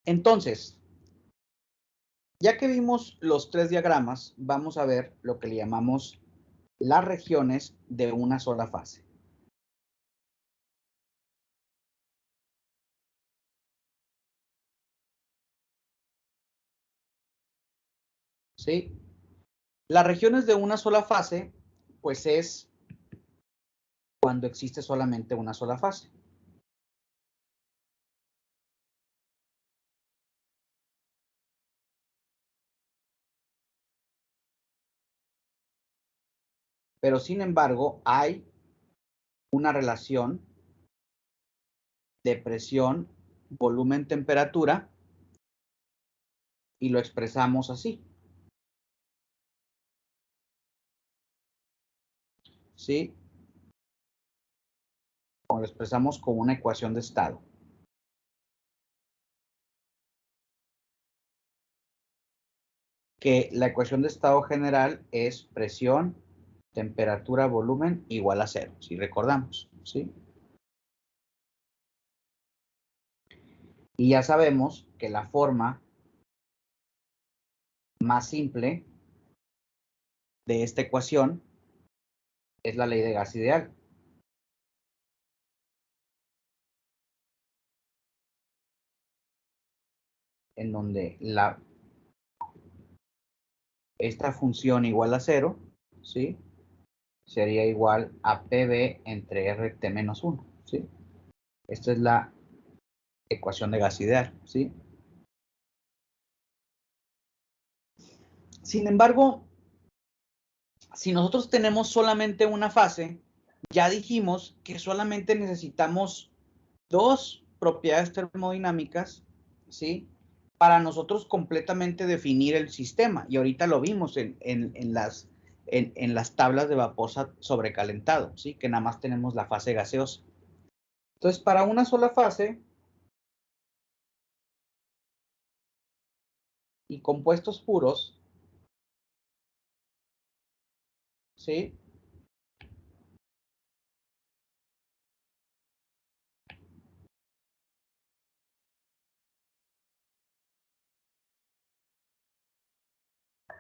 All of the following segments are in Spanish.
Entonces, ya que vimos los tres diagramas, vamos a ver lo que le llamamos las regiones de una sola fase. ¿Sí? Las regiones de una sola fase, pues es cuando existe solamente una sola fase. Pero sin embargo, hay una relación de presión, volumen, temperatura, y lo expresamos así. ¿Sí? O lo expresamos como una ecuación de estado. Que la ecuación de estado general es presión, temperatura, volumen igual a cero, si recordamos, ¿sí? Y ya sabemos que la forma más simple de esta ecuación es la ley de gas ideal. En donde esta función igual a cero, ¿sí? Sería igual a PV entre RT menos 1, ¿sí? Esta es la ecuación de gas ideal, ¿sí? Sin embargo, si nosotros tenemos solamente una fase, ya dijimos que solamente necesitamos dos propiedades termodinámicas, ¿sí? Para nosotros completamente definir el sistema. Y ahorita lo vimos en las tablas de vapor sobrecalentado, ¿sí? Que nada más tenemos la fase gaseosa. Entonces, para una sola fase y compuestos puros, ¿sí?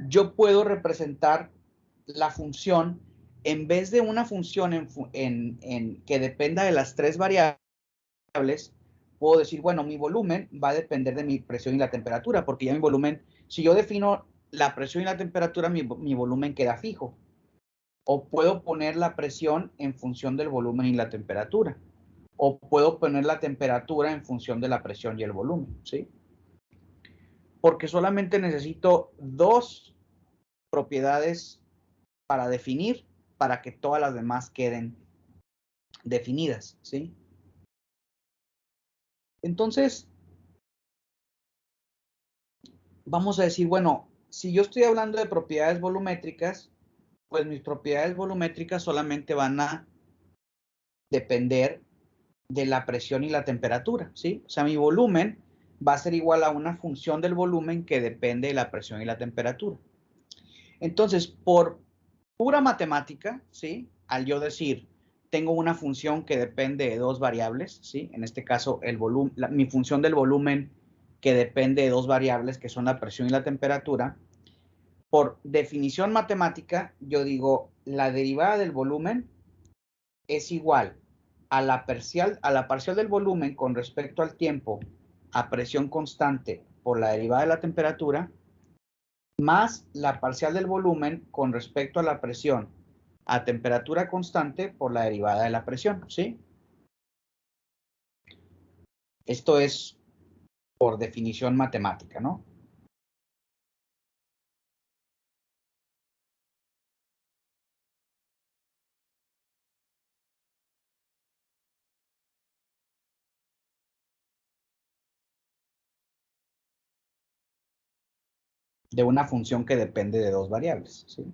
Yo puedo representar la función, en vez de una función que dependa de las tres variables, puedo decir, bueno, mi volumen va a depender de mi presión y la temperatura, porque ya mi volumen, si yo defino la presión y la temperatura, mi volumen queda fijo. O puedo poner la presión en función del volumen y la temperatura. O puedo poner la temperatura en función de la presión y el volumen, ¿sí? Porque solamente necesito dos propiedades para definir, para que todas las demás queden definidas, ¿sí? Entonces, vamos a decir, bueno, si yo estoy hablando de propiedades volumétricas, pues mis propiedades volumétricas solamente van a depender de la presión y la temperatura, ¿sí? O sea, mi volumen va a ser igual a una función del volumen que depende de la presión y la temperatura. Entonces, por pura matemática, ¿sí? Al yo decir, tengo una función que depende de dos variables, ¿sí? En este caso, mi función del volumen que depende de dos variables, que son la presión y la temperatura. Por definición matemática, yo digo, la derivada del volumen es igual a la parcial del volumen con respecto al tiempo a presión constante por la derivada de la temperatura, más la parcial del volumen con respecto a la presión a temperatura constante por la derivada de la presión, ¿sí? Esto es por definición matemática, ¿no? De una función que depende de dos variables, ¿sí?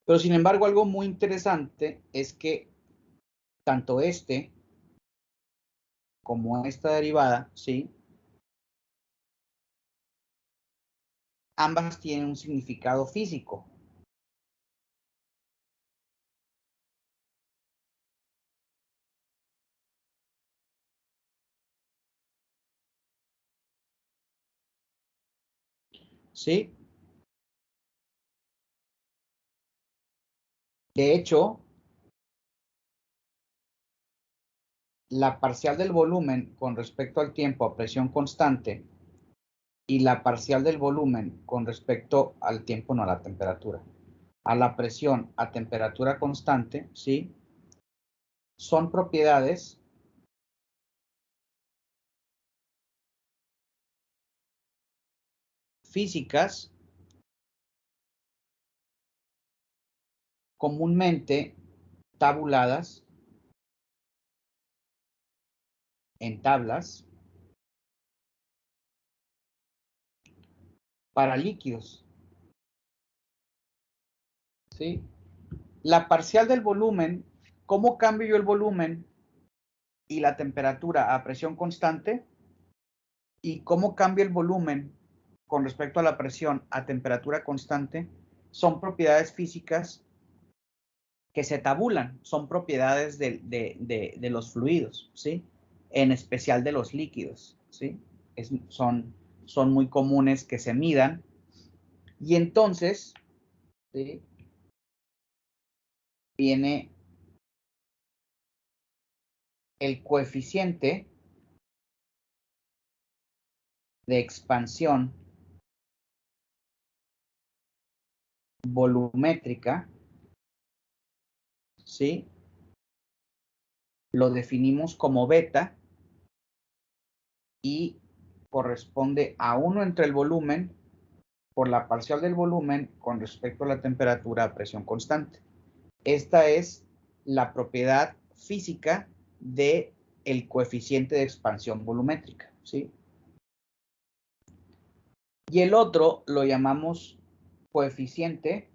Pero sin embargo, algo muy interesante es que tanto este como esta derivada, ¿sí? Ambas tienen un significado físico. ¿sí? De hecho, la parcial del volumen con respecto al tiempo a presión constante y la parcial del volumen con respecto al tiempo, no a la temperatura, a la presión a temperatura constante, ¿sí? Son propiedades físicas comúnmente tabuladas en tablas para líquidos, ¿sí? La parcial del volumen, ¿cómo cambio yo el volumen y la temperatura a presión constante? ¿Y cómo cambia el volumen con respecto a la presión a temperatura constante? Son propiedades físicas que se tabulan, son propiedades de los fluidos, ¿sí? En especial de los líquidos, ¿sí? Son muy comunes que se midan. Y entonces, ¿sí? Viene el coeficiente de expansión volumétrica, ¿sí? Lo definimos como beta y corresponde a 1 entre el volumen por la parcial del volumen con respecto a la temperatura a presión constante. Esta es la propiedad física del coeficiente de expansión volumétrica, ¿sí? Y el otro lo llamamos coeficiente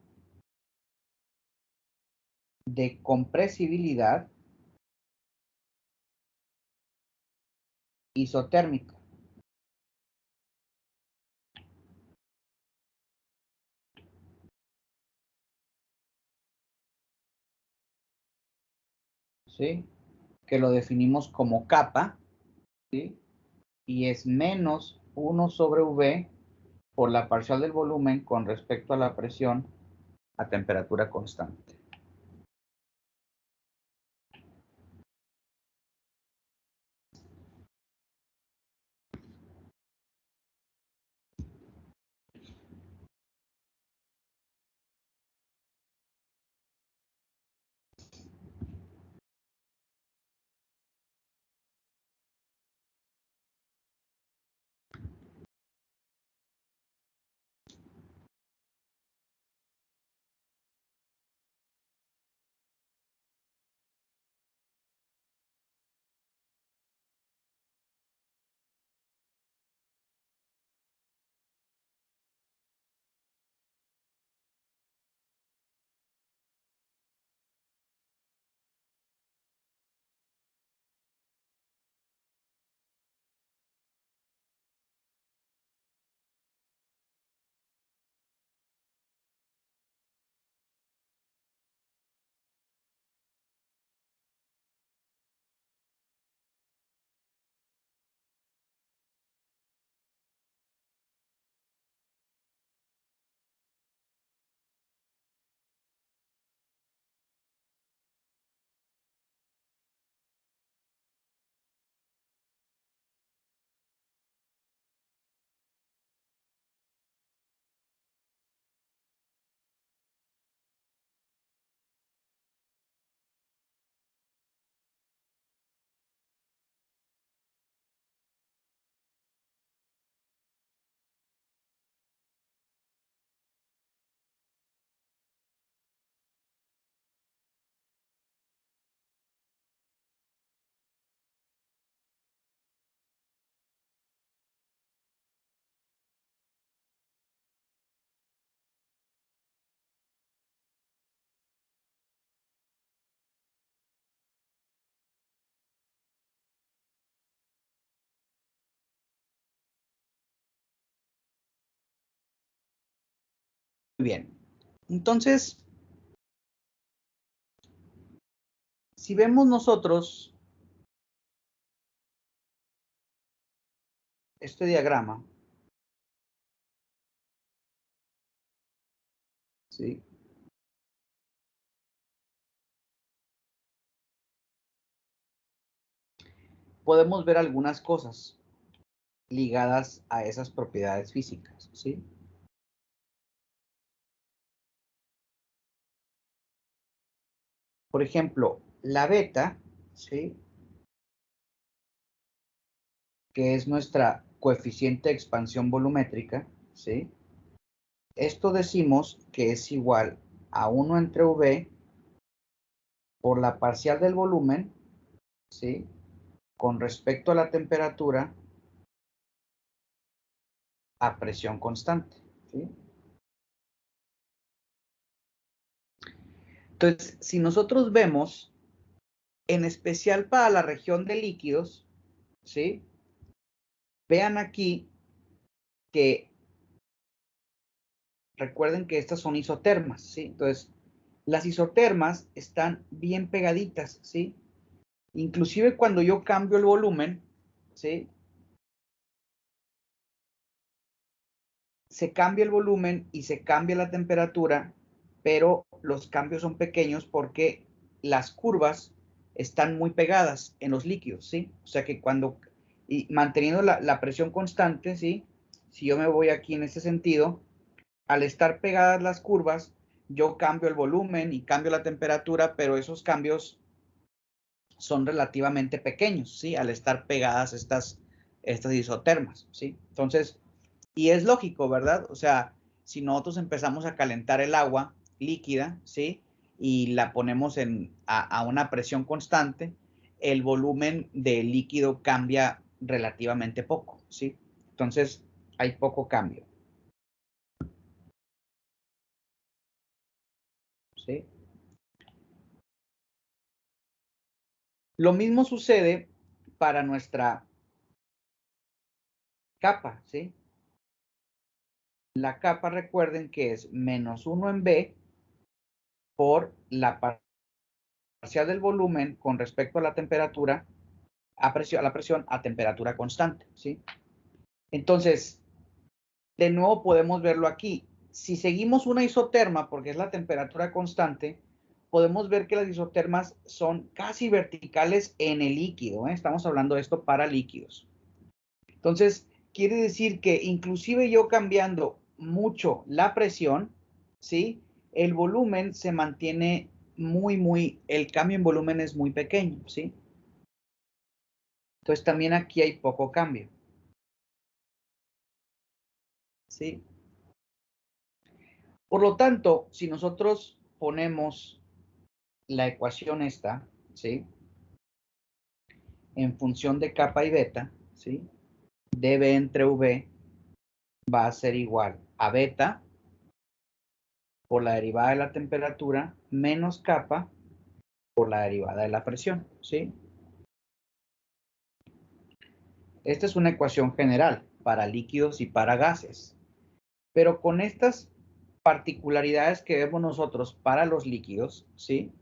de compresibilidad isotérmica. ¿Sí? Que lo definimos como kappa, ¿sí? Y es menos 1 sobre V por la parcial del volumen con respecto a la presión a temperatura constante. Muy bien. Entonces, si vemos nosotros este diagrama, ¿sí? Podemos ver algunas cosas ligadas a esas propiedades físicas, ¿sí? Por ejemplo, la beta, ¿sí? Que es nuestra coeficiente de expansión volumétrica, ¿sí? Esto decimos que es igual a 1 entre V por la parcial del volumen, ¿sí? Con respecto a la temperatura a presión constante, ¿sí? Entonces, si nosotros vemos, en especial para la región de líquidos, ¿sí? Vean aquí que recuerden que estas son isotermas, ¿sí? Entonces, las isotermas están bien pegaditas, ¿sí? Inclusive cuando yo cambio el volumen, ¿sí? Se cambia el volumen y se cambia la temperatura, pero los cambios son pequeños porque las curvas están muy pegadas en los líquidos, ¿sí? O sea que cuando, y manteniendo la presión constante, ¿sí? Si yo me voy aquí en ese sentido, al estar pegadas las curvas, yo cambio el volumen y cambio la temperatura, pero esos cambios son relativamente pequeños, ¿sí? Al estar pegadas estas isotermas, ¿sí? Entonces, y es lógico, ¿verdad? O sea, si nosotros empezamos a calentar el agua líquida, ¿sí? Y la ponemos a una presión constante, el volumen del líquido cambia relativamente poco, ¿sí? Entonces, hay poco cambio, ¿sí? Lo mismo sucede para nuestra capa, ¿sí? La capa, recuerden que es menos 1 en B por la parcial del volumen con respecto a la temperatura, a la presión a temperatura constante, ¿sí? Entonces, de nuevo podemos verlo aquí. Si seguimos una isoterma, porque es la temperatura constante, podemos ver que las isotermas son casi verticales en el líquido, ¿eh? Estamos hablando de esto para líquidos. Entonces, quiere decir que inclusive yo cambiando mucho la presión, ¿sí? El volumen se mantiene el cambio en volumen es muy pequeño, ¿sí? Entonces también aquí hay poco cambio, ¿sí? Por lo tanto, si nosotros ponemos la ecuación esta, ¿sí? En función de kappa y beta, ¿sí? dB entre V va a ser igual a beta por la derivada de la temperatura menos kappa por la derivada de la presión, ¿sí? Esta es una ecuación general para líquidos y para gases, pero con estas particularidades que vemos nosotros para los líquidos, ¿sí?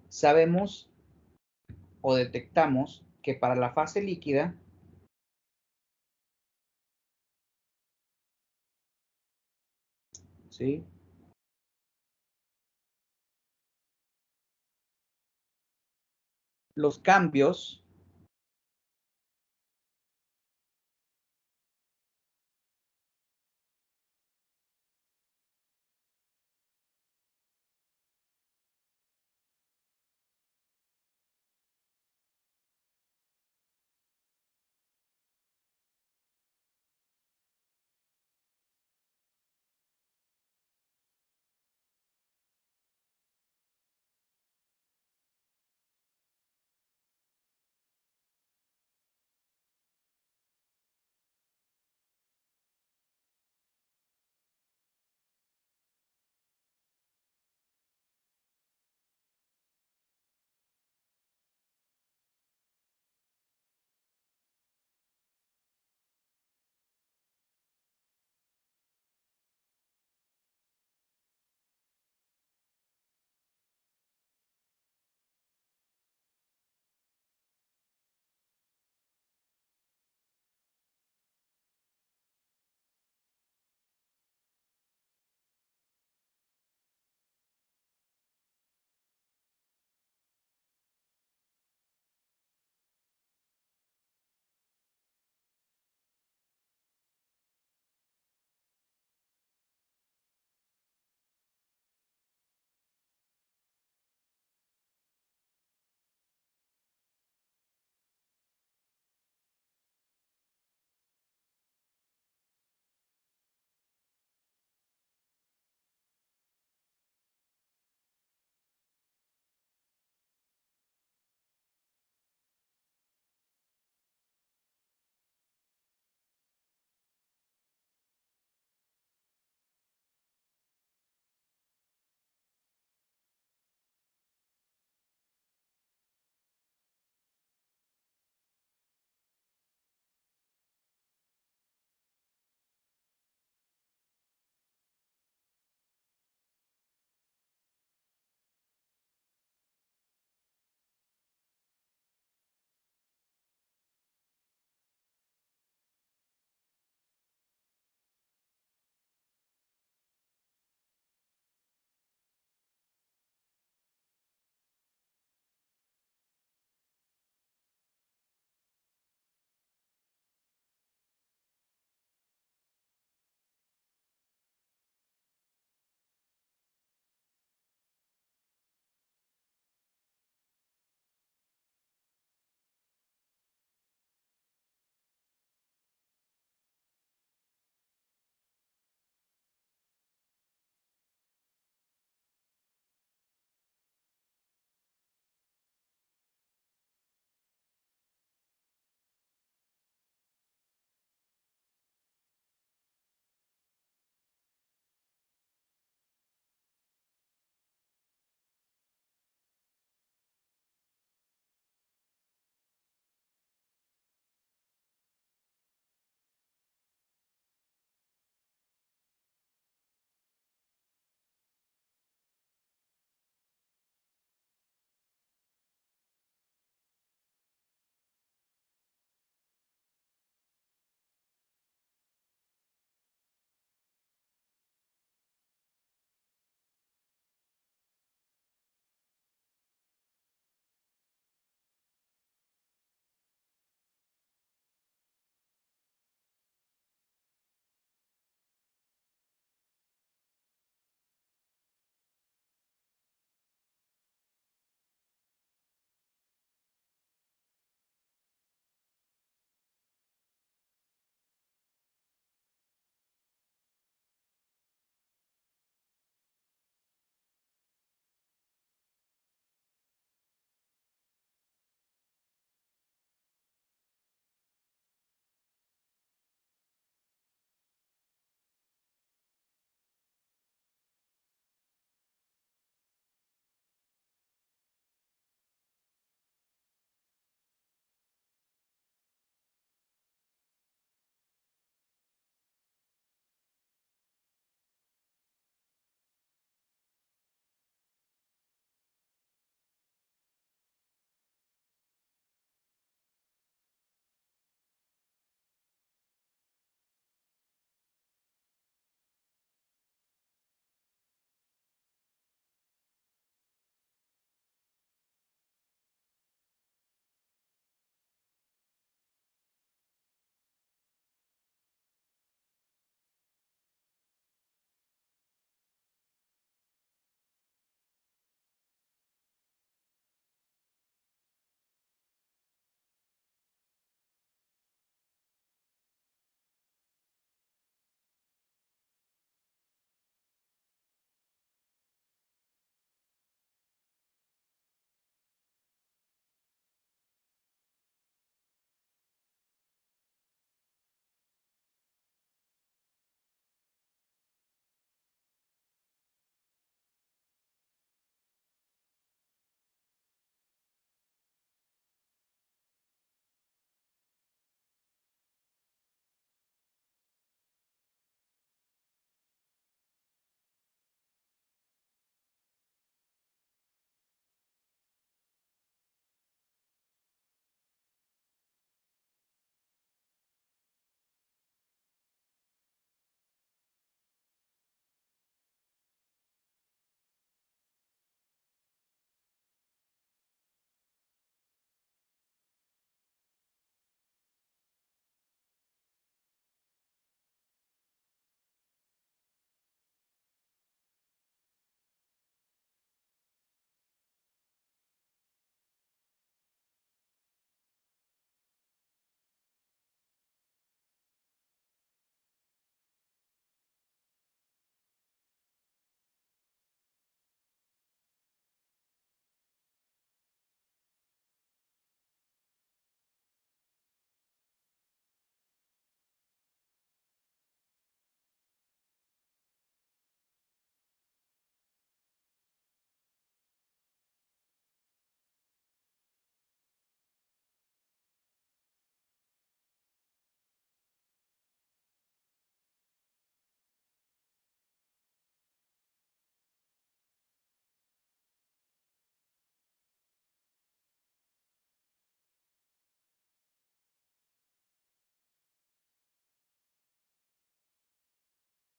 Sabemos o detectamos que para la fase líquida, ¿sí? Los cambios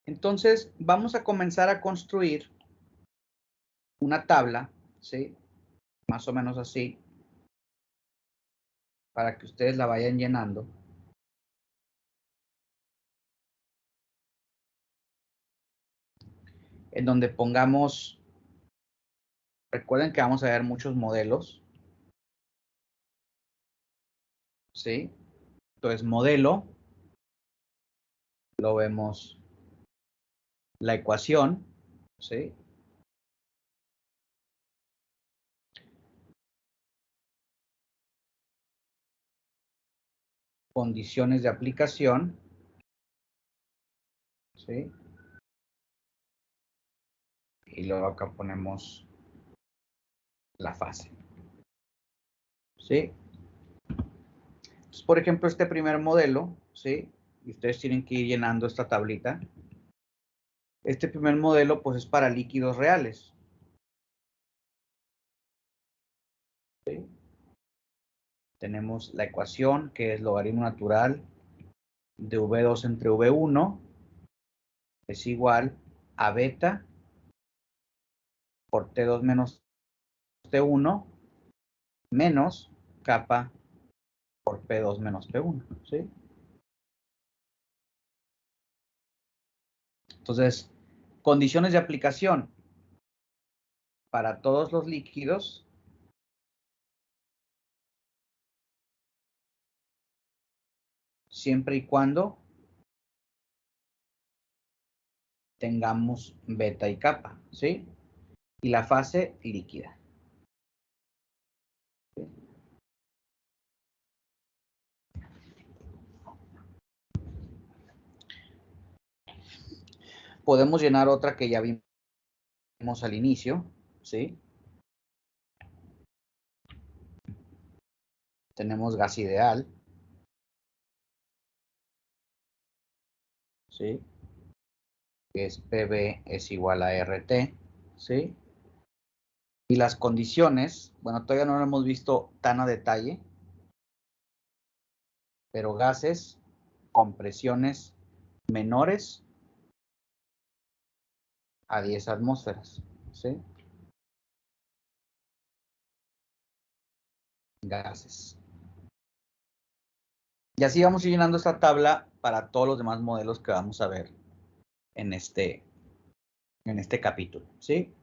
Entonces, vamos a comenzar a construir una tabla, ¿sí? Más o menos así, para que ustedes la vayan llenando. En donde pongamos, recuerden que vamos a ver muchos modelos, ¿sí? Entonces, modelo, lo vemos la ecuación, ¿sí? Condiciones de aplicación, ¿sí? Y luego acá ponemos la fase, ¿sí? Entonces, por ejemplo, este primer modelo, ¿sí? Y ustedes tienen que ir llenando esta tablita. Este primer modelo, pues, es para líquidos reales, ¿sí? Tenemos la ecuación, que es logaritmo natural de V2 entre V1 es igual a beta por T2 menos T1 menos kappa por P2 menos P1, ¿sí? Entonces, condiciones de aplicación para todos los líquidos siempre y cuando tengamos beta y kappa, ¿sí? Y la fase líquida. ¿Sí? Podemos llenar otra que ya vimos al inicio, ¿sí? Tenemos gas ideal, ¿sí? Que es PV es igual a RT, ¿sí? Y las condiciones, bueno, todavía no lo hemos visto tan a detalle, pero gases con presiones menores a 10 atmósferas, ¿sí? Gases. Y así vamos a ir llenando esta tabla para todos los demás modelos que vamos a ver en este capítulo, ¿sí?